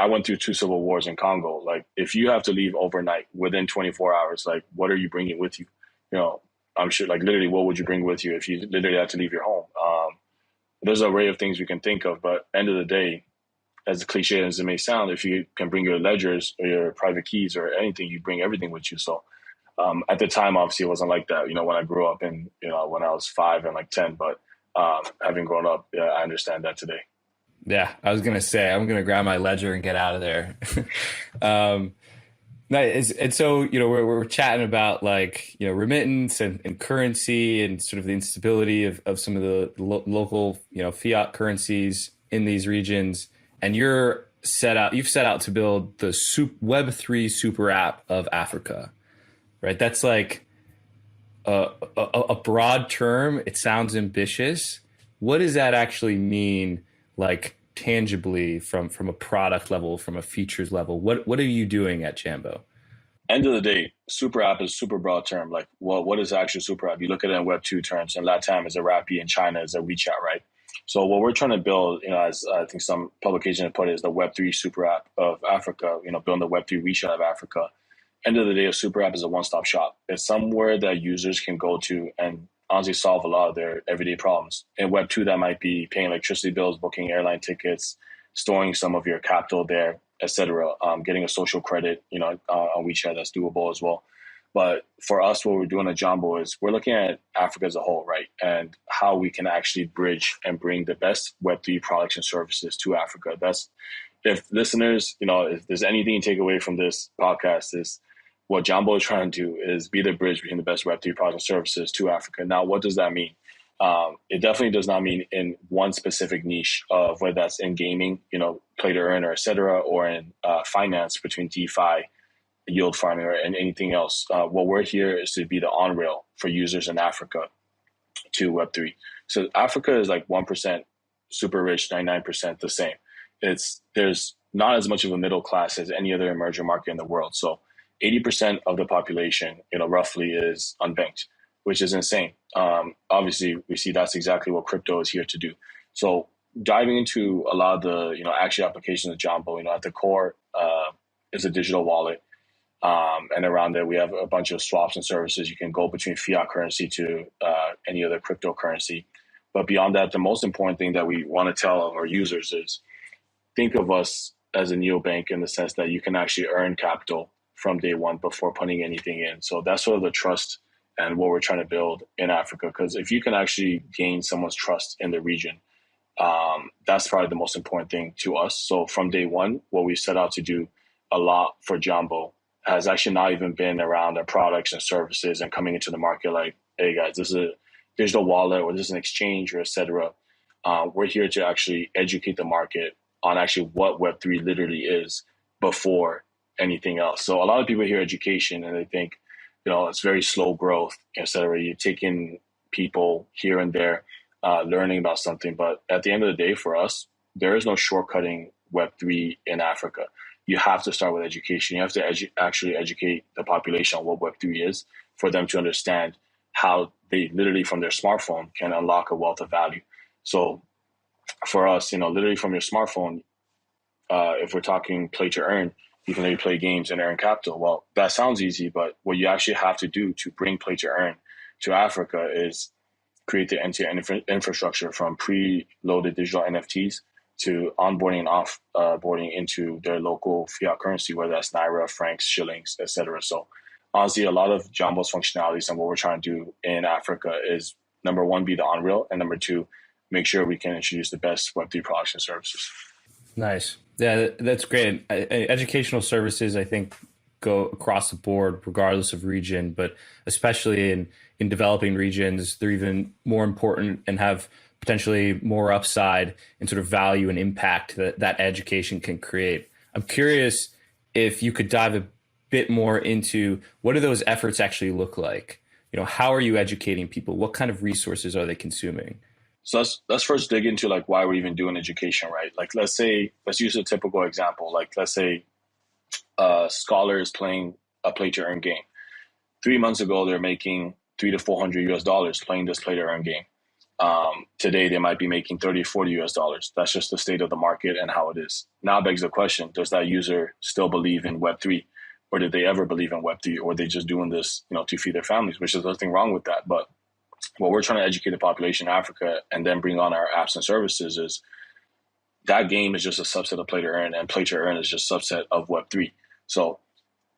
went through two civil wars in Congo. Like, if you have to leave overnight within 24 hours, like, what are you bringing with you? You know, I'm sure, like, literally, what would you bring with you if you literally had to leave your home? There's an array of things we can think of, but end of the day, as cliche as it may sound, if you can bring your ledgers or your private keys or anything, you bring everything with you. So at the time, obviously, it wasn't like that, when I grew up and, when I was 5 and like 10, but having grown up, yeah, I understand that today. Yeah, I was gonna say I'm gonna grab my ledger and get out of there. um, Nice. And so, we're chatting about like, remittance and currency and sort of the instability of some of the local, fiat currencies in these regions. And you've set out to build the Web3 super app of Africa, right? That's like a broad term. It sounds ambitious. What does that actually mean? Like tangibly from a product level, from a features level, what are you doing at Jambo? End of the day, super app is a super broad term. Like, well, what is actually super app? You look at it in Web2 terms, and LATAM is a Rappi, and China is a WeChat, right? So what we're trying to build, as I think some publication have put it, is the Web3 super app of Africa, building the Web3 WeChat of Africa. End of the day, a super app is a one-stop shop. It's somewhere that users can go to and honestly solve a lot of their everyday problems. In Web2, that might be paying electricity bills, booking airline tickets, storing some of your capital there, etc. Getting a social credit, on WeChat, that's doable as well. But for us, what we're doing at Jambo is we're looking at Africa as a whole, right? And how we can actually bridge and bring the best Web3 products and services to Africa. That's, if listeners, if there's anything you take away from this podcast, is what Jambo is trying to do is be the bridge between the best Web3 products and services to Africa. Now, what does that mean? It definitely does not mean in one specific niche of whether that's in gaming, play to earn or et cetera, or in finance between DeFi, yield farming, or anything else. What we're here is to be the on-rail for users in Africa to Web3. So Africa is like 1% super rich, 99% the same. There's not as much of a middle class as any other emerging market in the world. So 80% of the population, roughly is unbanked, which is insane. Obviously, we see that's exactly what crypto is here to do. So diving into a lot of the, actual applications of Jambo, at the core is a digital wallet. And around there, we have a bunch of swaps and services. You can go between fiat currency to any other cryptocurrency. But beyond that, the most important thing that we want to tell our users is think of us as a neobank in the sense that you can actually earn capital from day one before putting anything in. So that's sort of the trust and what we're trying to build in Africa. Because if you can actually gain someone's trust in the region, that's probably the most important thing to us. So from day one, what we set out to do a lot for Jambo has actually not even been around our products and services and coming into the market like, hey guys, this is a digital wallet or this is an exchange or et cetera. We're here to actually educate the market on actually what Web3 literally is before anything else. So a lot of people hear education and they think, it's very slow growth, et cetera. You take in people here and there learning about something. But at the end of the day, for us, there is no shortcutting Web3 in Africa. You have to start with education. You have to actually educate the population on what Web3 is for them to understand how they literally from their smartphone can unlock a wealth of value. So for us, literally from your smartphone, if we're talking play to earn, you can maybe play games and earn capital. Well, that sounds easy, but what you actually have to do to bring play to earn to Africa is create the end-to-end infrastructure from pre-loaded digital NFTs to onboarding and offboarding into their local fiat currency, whether that's Naira, francs, shillings, et cetera. So honestly, a lot of Jambo's functionalities and what we're trying to do in Africa is, number one, be the on-rail, and number two, make sure we can introduce the best Web3 products and services. Nice. Yeah, that's great. Educational services, I think, go across the board, regardless of region, but especially in developing regions, they're even more important and have potentially more upside in sort of value and impact that education can create. I'm curious if you could dive a bit more into what do those efforts actually look like? How are you educating people? What kind of resources are they consuming? So let's first dig into like why we're even doing education, right? Like let's use a typical example. Like let's say a scholar is playing a play to earn game. 3 months ago, they're making $300 to $400 playing this play to earn game. Today they might be making 30, 40 US dollars. That's just the state of the market and how it is. Now begs the question, does that user still believe in Web3? Or did they ever believe in Web3? Or are they just doing this, to feed their families, which is nothing wrong with that. But what we're trying to educate the population in Africa and then bring on our apps and services is that game is just a subset of play to earn, and play to earn is just a subset of Web3. So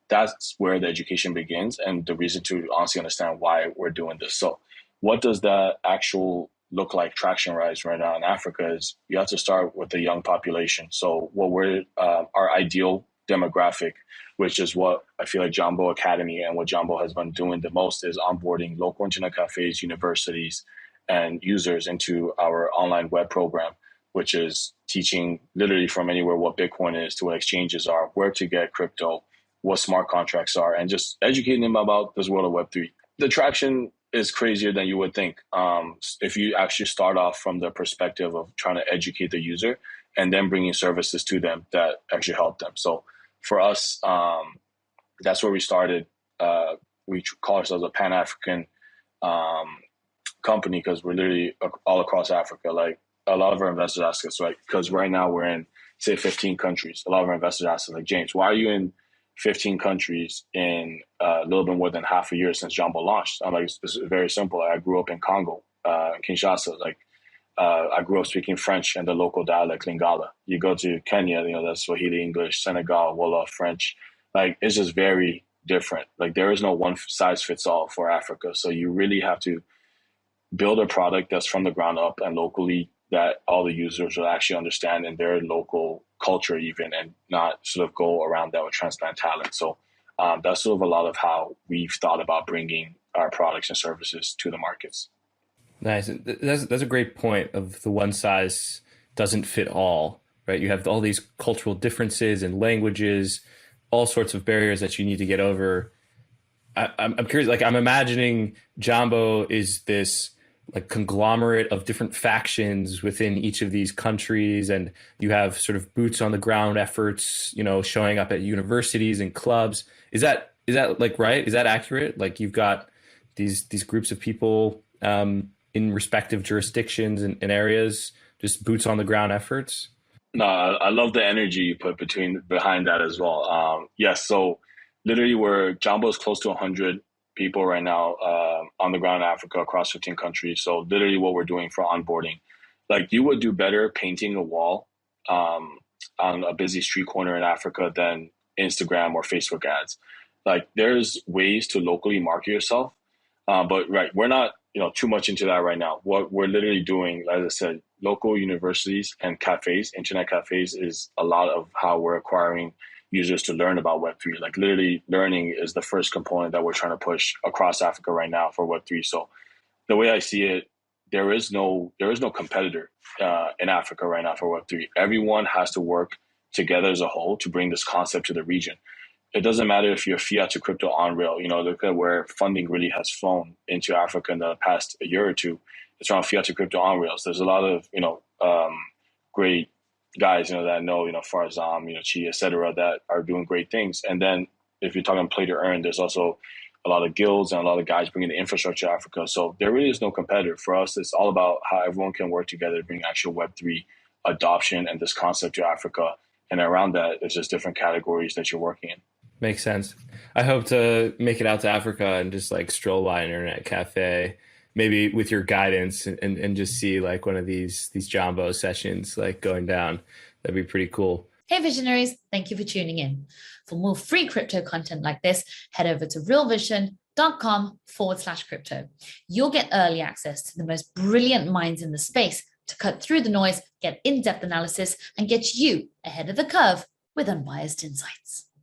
that's where the education begins and the reason to honestly understand why we're doing this. So what does that actual look like traction-wise right now in Africa is you have to start with the young population. So what we're our ideal demographic, which is what I feel like Jambo Academy and what Jambo has been doing the most, is onboarding local internet cafes, universities, and users into our online web program, which is teaching literally from anywhere what Bitcoin is to what exchanges are, where to get crypto, what smart contracts are, and just educating them about this world of Web3. The traction is crazier than you would think. If you actually start off from the perspective of trying to educate the user and then bringing services to them that actually help them. So for us, that's where we started. We call ourselves a Pan-African company because we're literally all across Africa. Like a lot of our investors ask us, right? Because right now we're in, say, 15 countries. A lot of our investors ask us, like, James, why are you in 15 countries in a little bit more than half a year since Jambo launched? I'm like, it's very simple. I grew up in Congo, Kinshasa. I grew up speaking French and the local dialect, Lingala. You go to Kenya, that's Swahili English, Senegal, Wolof French. It's just very different. There is no one size fits all for Africa. So you really have to build a product that's from the ground up and locally that all the users will actually understand in their local culture even, and not sort of go around that with transplant talent. So that's sort of a lot of how we've thought about bringing our products and services to the markets. Nice. That's a great point of the one size doesn't fit all, right? You have all these cultural differences and languages, all sorts of barriers that you need to get over. I'm curious, I'm imagining Jambo is this conglomerate of different factions within each of these countries, and you have sort of boots on the ground efforts, showing up at universities and clubs. Is that right? Is that accurate? You've got these groups of people in respective jurisdictions and areas, just boots on the ground efforts? No, I love the energy you put behind that as well. Yes, so literally Jambo is close to 100 people right now on the ground in Africa across 15 countries. So literally what we're doing for onboarding, you would do better painting a wall on a busy street corner in Africa than Instagram or Facebook ads. There's ways to locally market yourself, but we're not too much into that right now. What we're literally doing, as I said, local universities and cafes, internet cafes, is a lot of how we're acquiring users to learn about Web3. Literally learning is the first component that we're trying to push across Africa right now for Web3. So the way I see it, there is no competitor in Africa right now for Web3. Everyone has to work together as a whole to bring this concept to the region. It doesn't matter if you're fiat to crypto on rail. Look at where funding really has flown into Africa in the past year or two. It's around fiat to crypto on rails. There's a lot of great guys that know Farzam, Chi, etc., that are doing great things. And then if you're talking play to earn, there's also a lot of guilds and a lot of guys bringing the infrastructure to Africa. So there really is no competitor for us. It's all about how everyone can work together to bring actual Web3 adoption and this concept to Africa. And around that, there's just different categories that you're working in. Makes sense. I hope to make it out to Africa and just stroll by an internet cafe, maybe with your guidance, and just see one of these Jambo sessions going down. That'd be pretty cool. Hey visionaries, thank you for tuning in. For more free crypto content like this, head over to realvision.com/crypto. You'll get early access to the most brilliant minds in the space to cut through the noise, get in-depth analysis, and get you ahead of the curve with unbiased insights.